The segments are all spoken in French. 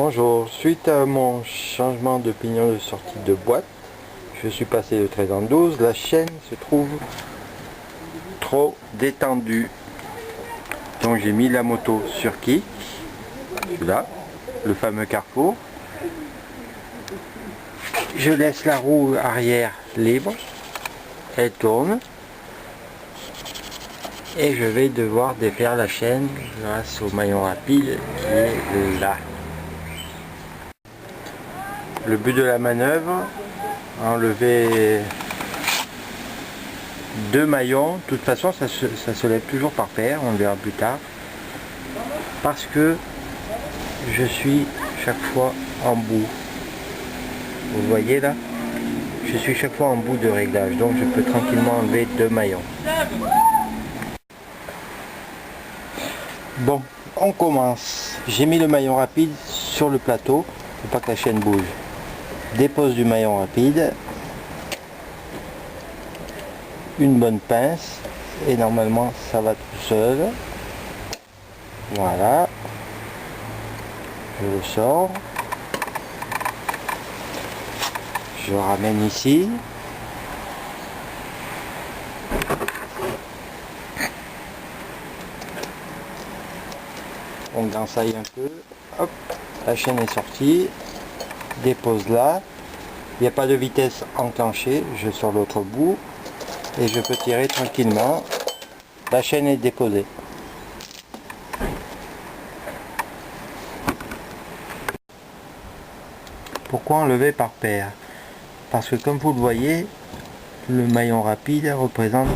Bonjour, suite à mon changement de pignon de sortie de boîte, je suis passé de 13 en 12, la chaîne se trouve trop détendue. Donc j'ai mis la moto sur kick, celui-là, le fameux carrefour. Je laisse la roue arrière libre, elle tourne. Et je vais devoir défaire la chaîne grâce au maillon rapide qui est là. Le but de la manœuvre, enlever deux maillons. De toute façon ça se lève toujours par paire, on le verra plus tard. Parce que je suis chaque fois en bout. Vous voyez là, je suis chaque fois en bout de réglage, donc je peux tranquillement enlever deux maillons. Bon, on commence. J'ai mis le maillon rapide sur le plateau pour pas que la chaîne bouge. Dépose du maillon rapide, une bonne pince et normalement ça va tout seul. Voilà, je le sors, je ramène ici. On gansaille un peu, hop, la chaîne est sortie, dépose là, il n'y a pas de vitesse enclenchée, je sors l'autre bout et je peux tirer tranquillement, la chaîne est déposée. Pourquoi enlever par paire? Parce que comme vous le voyez, le maillon rapide représente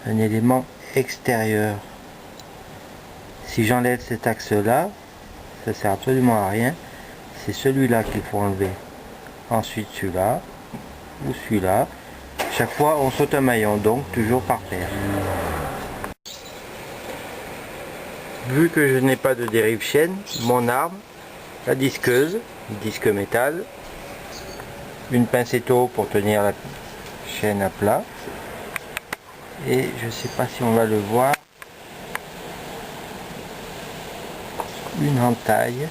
un élément extérieur. Si j'enlève cet axe là, ça sert absolument à rien, c'est celui-là qu'il faut enlever. Ensuite celui-là, ou celui-là. Chaque fois on saute un maillon, donc toujours par paire. Vu que je n'ai pas de dérive chaîne, mon arme, la disqueuse, disque métal, une pincetto pour tenir la chaîne à plat, et je ne sais pas si on va le voir, une entaille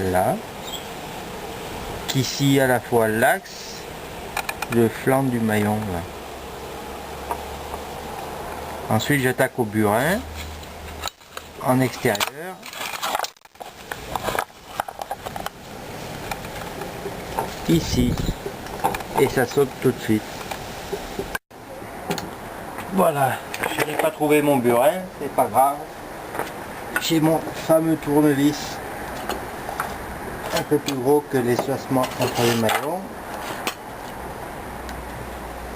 là qui scie à la fois l'axe, le flanc du maillon là. Ensuite j'attaque au burin en extérieur, ici, et ça saute tout de suite. Voilà, je n'ai pas trouvé mon burin, c'est pas grave. J'ai mon fameux tournevis, un peu plus gros que l'espacement entre les maillons,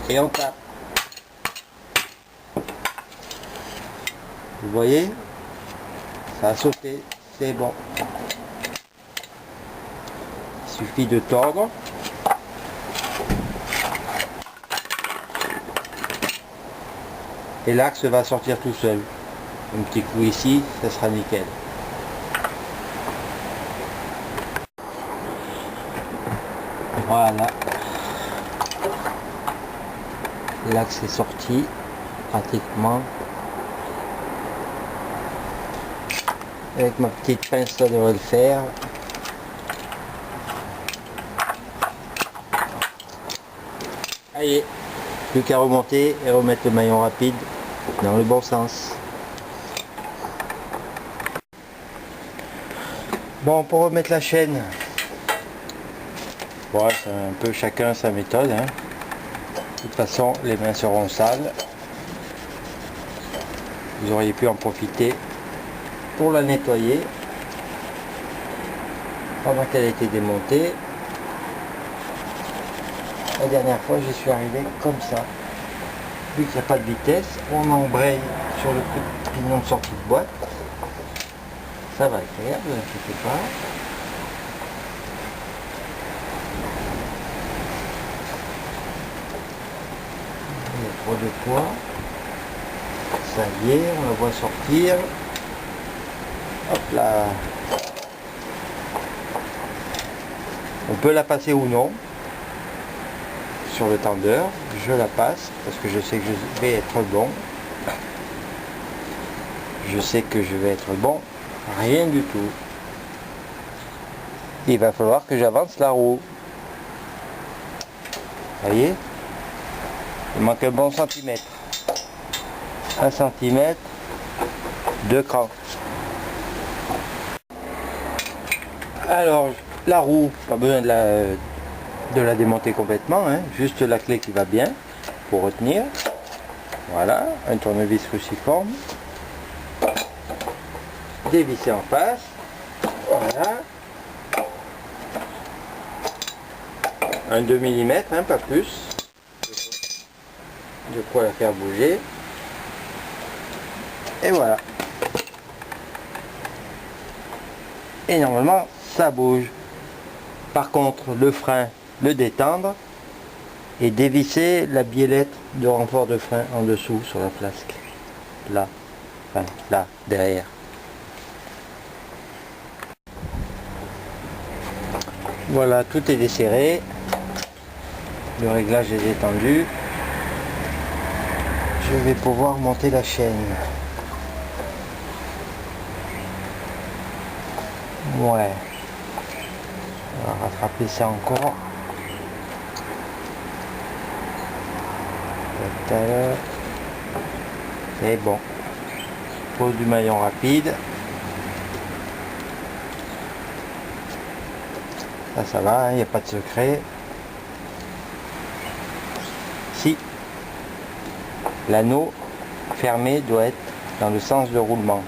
et on tape. Vous voyez, ça a sauté, c'est bon. Il suffit de tordre. Et l'axe va sortir tout seul. Un petit coup ici, ça sera nickel. Voilà. L'axe est sorti pratiquement. Avec ma petite pince, ça devrait le faire. Allez, plus qu'à remonter et remettre le maillon rapide dans le bon sens. Bon, pour remettre la chaîne, bon, c'est un peu chacun sa méthode, hein. De toute façon, les mains seront sales. Vous auriez pu en profiter pour la nettoyer pendant qu'elle a été démontée. La dernière fois, j'y suis arrivé comme ça. Vu qu'il n'y a pas de vitesse, on embraye sur le pignon de sortie de boîte. Ça va le faire, ne vous inquiétez pas. Il y a trop de poids. Ça y est, on la voit sortir. Hop là. On peut la passer ou non sur le tendeur. Je la passe parce que je sais que je vais être bon. Je sais que je vais être bon. Rien du tout. il va falloir que j'avance la roue. Vous voyez, il manque un bon centimètre. 1 centimètre, 2 crans. Alors la roue, pas besoin de la démonter complètement, hein, juste la clé qui va bien pour retenir. Voilà, un tournevis cruciforme, dévisser en face. Voilà, un 2 mm, hein, pas plus, de quoi la faire bouger. Et voilà. Et normalement ça bouge. Par contre, le frein, le détendre et dévisser la biellette de renfort de frein en dessous sur la flasque. Là, enfin là, derrière. Voilà, tout est desserré. Le réglage est détendu. Je vais pouvoir monter la chaîne. Ouais. On va rattraper ça encore. C'est bon. Pose du maillon rapide. Ça va, il n'y a pas de secret. Si l'anneau fermé doit être dans le sens de roulement.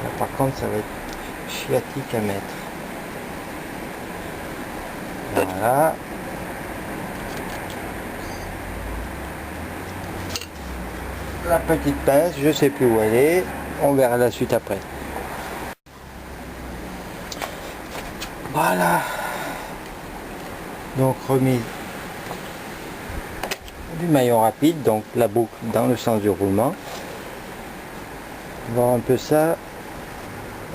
Là, par contre, ça va être chiatique à mettre. Voilà. La petite pince, je sais plus où elle est. On verra la suite après. Voilà. Donc remise du maillon rapide, donc la boucle dans le sens du roulement. On va voir un peu ça.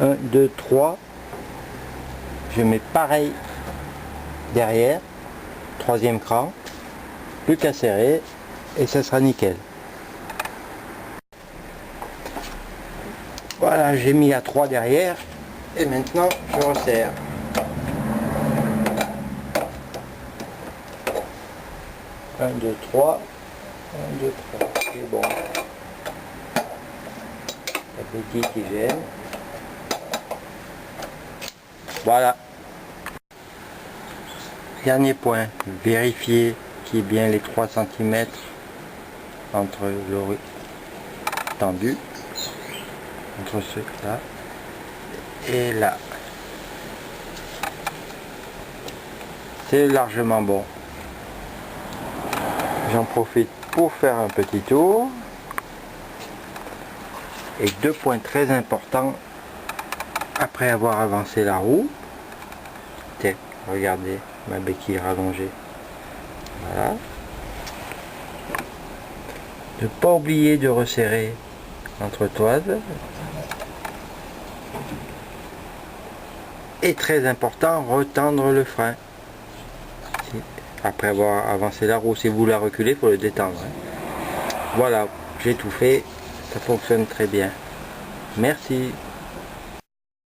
1, 2, 3. Je mets pareil derrière. Troisième cran. Plus qu'à serrer. Et ça sera nickel. Voilà, j'ai mis à 3 derrière. Et maintenant, je resserre. 1, 2, 3. 1, 2, 3. C'est bon. La petite qui gêne. Voilà. Dernier point, vérifier qu'il y ait bien les 3 cm entre le tendu, entre ce là et là. C'est largement bon. J'en profite pour faire un petit tour. Et 2 points très importants après avoir avancé la roue. Tiens, regardez ma béquille rallongée. Voilà. Ne pas oublier de resserrer entre toises. Et très important, retendre le frein. Après avoir avancé la roue, si vous la reculez, pour le détendre. Voilà, j'ai tout fait. Ça fonctionne très bien. Merci.